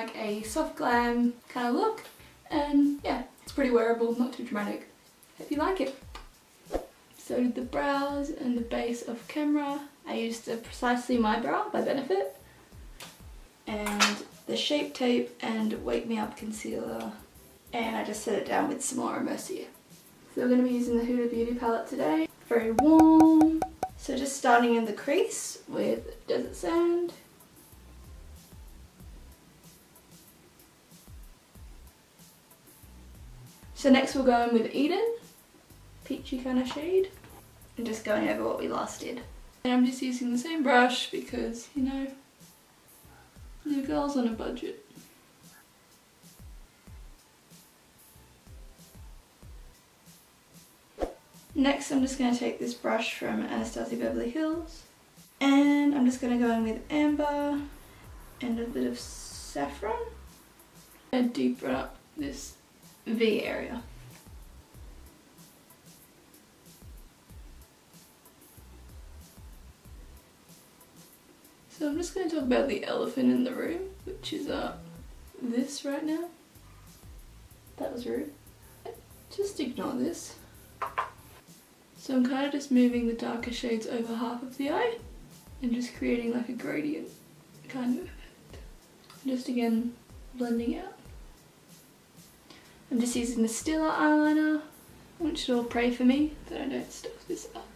like a soft glam kind of look, and yeah, it's pretty wearable, not too dramatic. Hope you like it. So the brows and the base of camera, I used the Precisely My Brow by Benefit, and the Shape Tape and Wake Me Up concealer, and I just set it down with some more Mercier. So we're going to be using the Huda Beauty palette today. Very warm. So just starting in the crease with Desert Sand. So next we'll go in with Eden, peachy kind of shade, and just going over what we last did. And I'm just using the same brush because, you know, the girl's on a budget. Next I'm just going to take this brush from Anastasia Beverly Hills, and I'm just going to go in with amber and a bit of saffron and deepen up this V area. So I'm just going to talk about the elephant in the room, which is this right now. That was rude. Just ignore this. So I'm kind of just moving the darker shades over half of the eye and just creating like a gradient kind of effect. Just again blending out. I'm just using the Stila eyeliner, which should all pray for me that I don't stuff this up.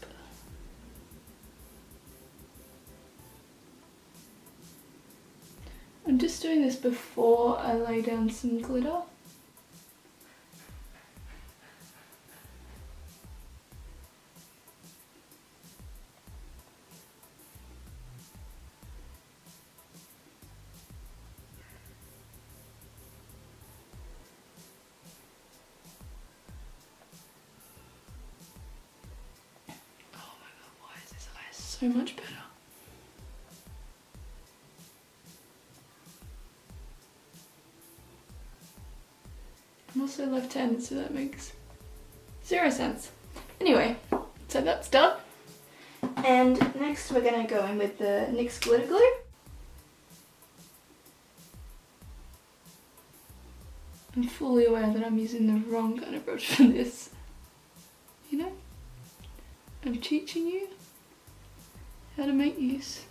I'm just doing this before I lay down some glitter. So much better. I'm also left-handed, so that makes 0 sense. Anyway, so that's done. And next we're going to go in with the NYX Glitter Glue. I'm fully aware that I'm using the wrong kind of brush for this. You know? I'm teaching you how to make use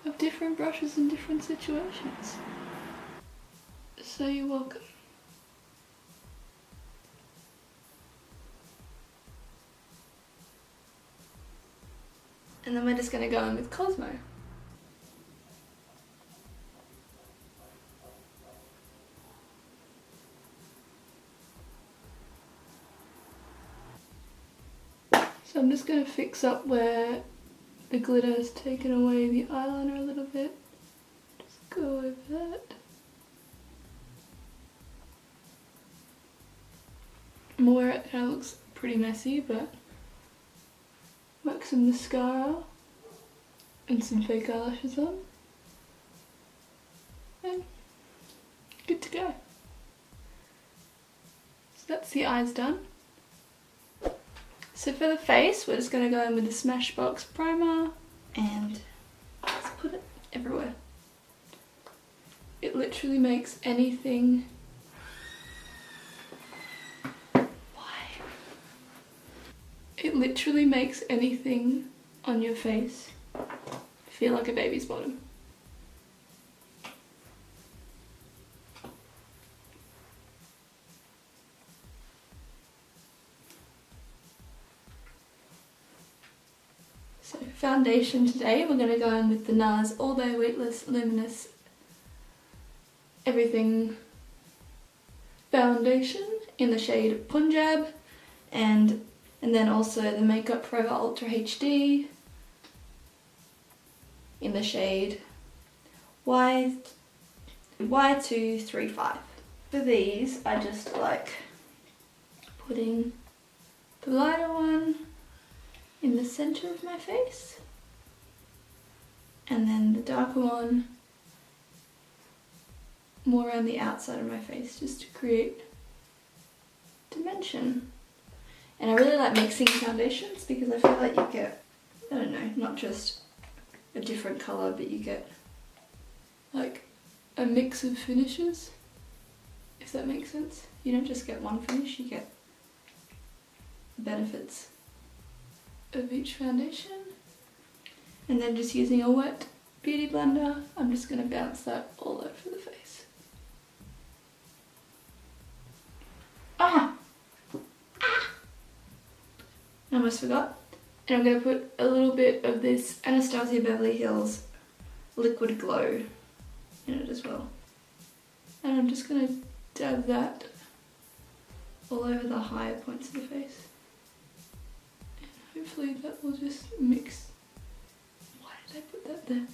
of different brushes in different situations. So you're welcome. And then we're just going to go in with Cosmo. So I'm just going to fix up where the glitter has taken away the eyeliner a little bit. Just go over that. I'm aware it kind of looks pretty messy, but whack some mascara and some fake eyelashes on. And good to go. So that's the eyes done. So for the face, we're just going to go in with the Smashbox primer and just put it everywhere. It literally makes anything... Why? It literally makes anything on your face feel like a baby's bottom. So foundation today, we're going to go in with the Nars All Day Weightless Luminous Everything foundation in the shade Punjab, and then also the Makeup Forever Ultra HD in the shade Y235. For these, I just like putting the lighter one in the center of my face, and then the darker one more around the outside of my face, just to create dimension. And I really like mixing foundations because I feel like you get, I don't know, not just a different colour, but you get like a mix of finishes, if that makes sense. You don't just get one finish, you get the benefits of each foundation. And then just using a wet beauty blender, I'm just going to bounce that all over the face. Ah! I almost forgot. And I'm going to put a little bit of this Anastasia Beverly Hills Liquid Glow in it as well. And I'm just going to dab that all over the higher points of the face. And hopefully that will just mix. Why did I put that there?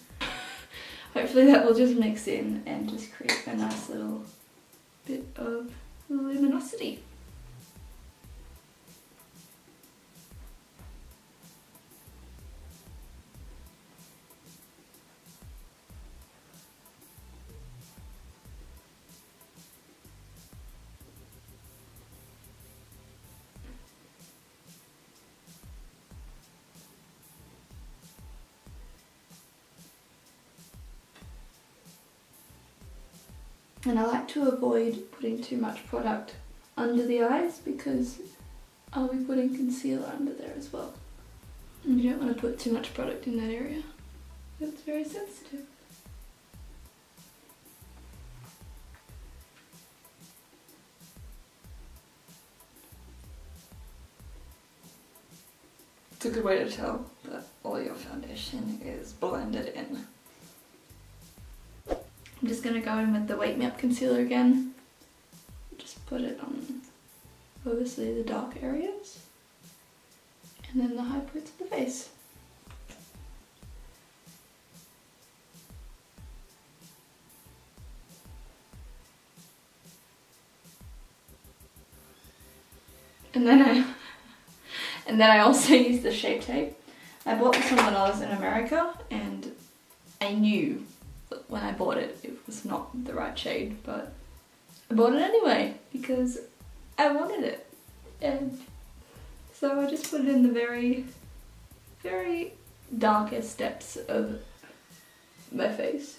Hopefully that will just mix in and just create a nice little bit of luminosity. And I like to avoid putting too much product under the eyes because I'll be putting concealer under there as well. And you don't want to put too much product in that area. It's very sensitive. It's a good way to tell that all your foundation is blended in. I'm just going to go in with the Wake Me Up concealer again. Just put it on obviously the dark areas and then the high points of the face. And then I also use the Shape Tape. I bought this one when I was in America and I knew when I bought it, it was not the right shade, but I bought it anyway because I wanted it. And so I just put it in the very, very darkest depths of my face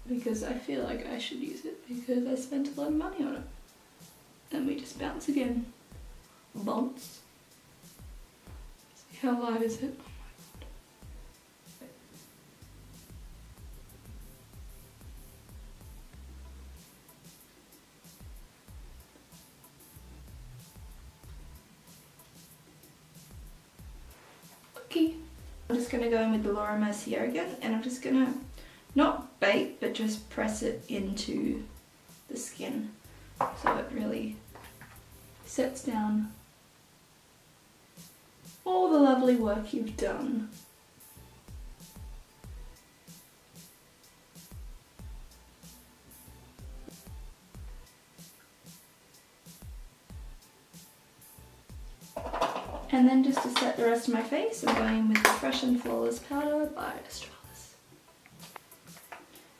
because I feel like I should use it because I spent a lot of money on it. And we just bounce again. Bounce. See how light is it? I'm just going to go in with the Mercier again and I'm just going to not bake but just press it into the skin so it really sets down all the lovely work you've done. And then just to set the rest of my face, I'm going with the Fresh and Flawless powder by Australis.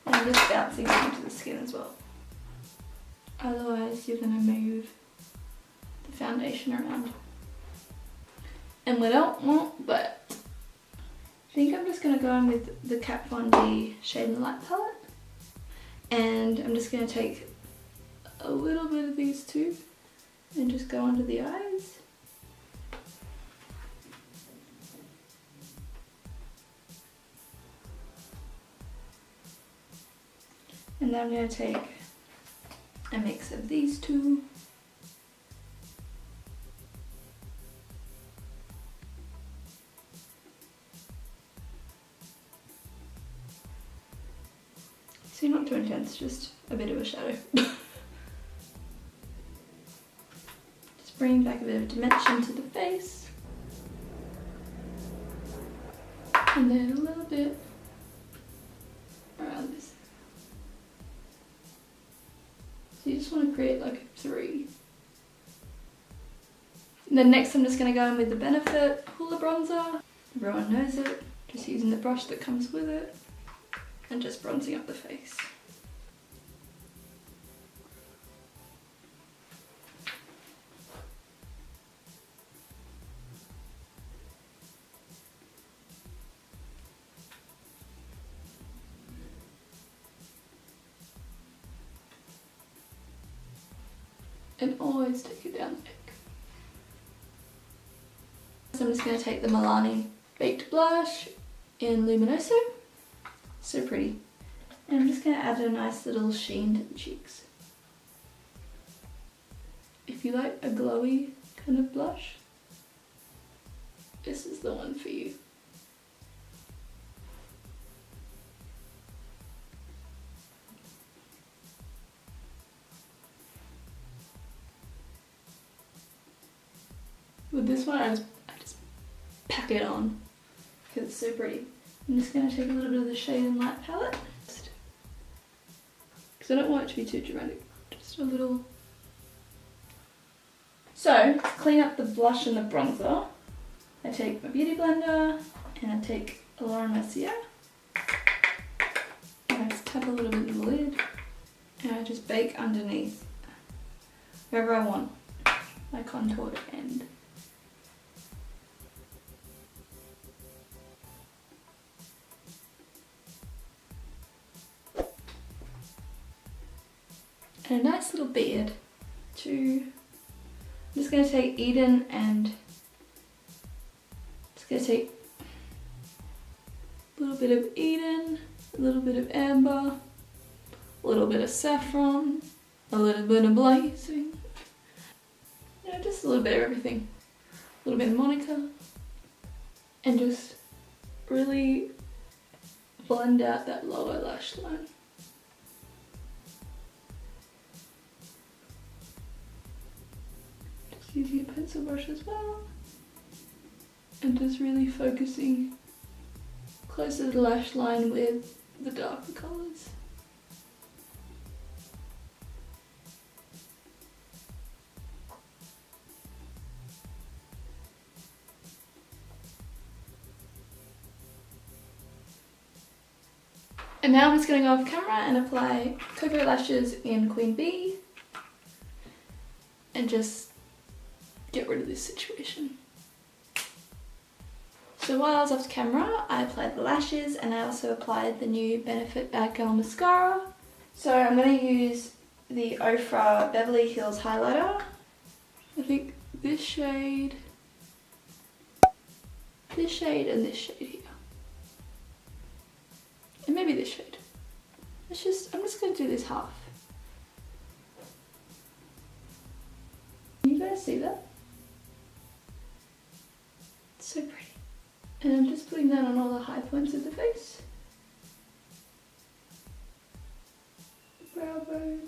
And I'm just bouncing it into the skin as well. Otherwise you're going to move the foundation around. And we don't want that. I think I'm just going to go in with the Kat Von D Shade and Light palette. And I'm just going to take a little bit of these two and just go under the eyes. And then I'm going to take a mix of these two. So not too intense, just a bit of a shadow. Just bring back a bit of dimension to the face. And then a little bit around this. So you just want to create like a 3. And then next I'm just going to go in with the Benefit Hoola bronzer. Everyone knows it. Just using the brush that comes with it. And just bronzing up the face. and always take it down the neck. So I'm just going to take the Milani Baked Blush in Luminoso. So pretty. And I'm just going to add a nice little sheen to the cheeks. If you like a glowy kind of blush, this is the one for you. With this one, I just pack it on because it's so pretty. I'm just going to take a little bit of the Shade and Light palette because I don't want it to be too dramatic. Just a little. So, to clean up the blush and the bronzer, I take my beauty blender and I take a Mercier and I just tap a little bit in the lid and I just bake underneath wherever I want my contour to end. And a nice little beard to. I'm just going to take Eden and just going to take a little bit of Eden, a little bit of Amber, a little bit of Saffron, a little bit of Blazing, you know, just a little bit of everything, a little bit of Monica, and just really blend out that lower lash line. Using a pencil brush as well, and just really focusing closer to the lash line with the darker colours. And now I'm just going to go off camera and apply Koko lashes in Queen Bee and just get rid of this situation. So while I was off camera, I applied the lashes and I also applied the new Benefit Bad Girl Mascara. So I'm going to use the Ofra Beverly Hills highlighter. I think this shade, and this shade here. And maybe this shade. I'm just going to do this half. Can you guys see that? So pretty. And I'm just putting that on all the high points of the face. Brow bone.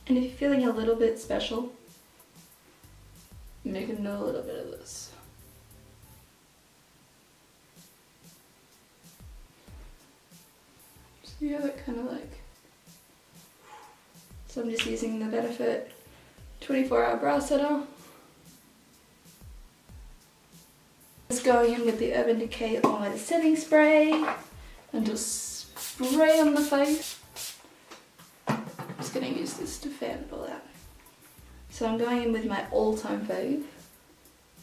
And if you're feeling a little bit special, you can do a little bit of this. So you have it kind of like. So I'm just using the Benefit 24-hour brow setter. Just going in with the Urban Decay All-Night Setting Spray and just spray on the face. I'm just going to use this to fan it all out. So I'm going in with my all-time fave,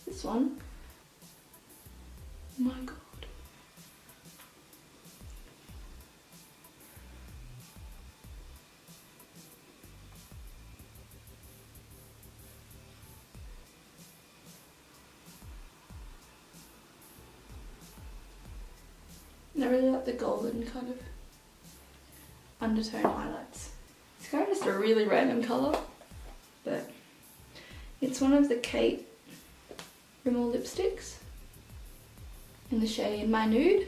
this one. Oh my god. And I really like the golden kind of undertone highlights. It's kind of just a really random colour, but it's one of the Kate Rimmel lipsticks in the shade My Nude.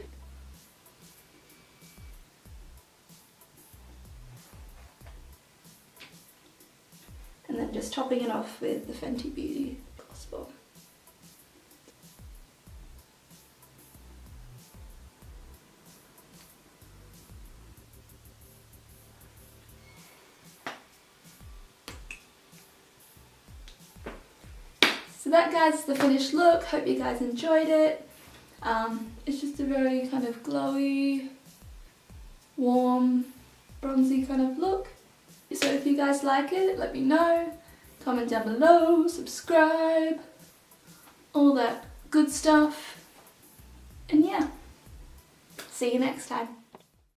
And then just topping it off with the Fenty Beauty Gloss Bomb. So that, guys, is the finished look. Hope you guys enjoyed it. It's just a very kind of glowy, warm, bronzy kind of look. So if you guys like it, let me know. Comment down below, subscribe, all that good stuff. And yeah, see you next time.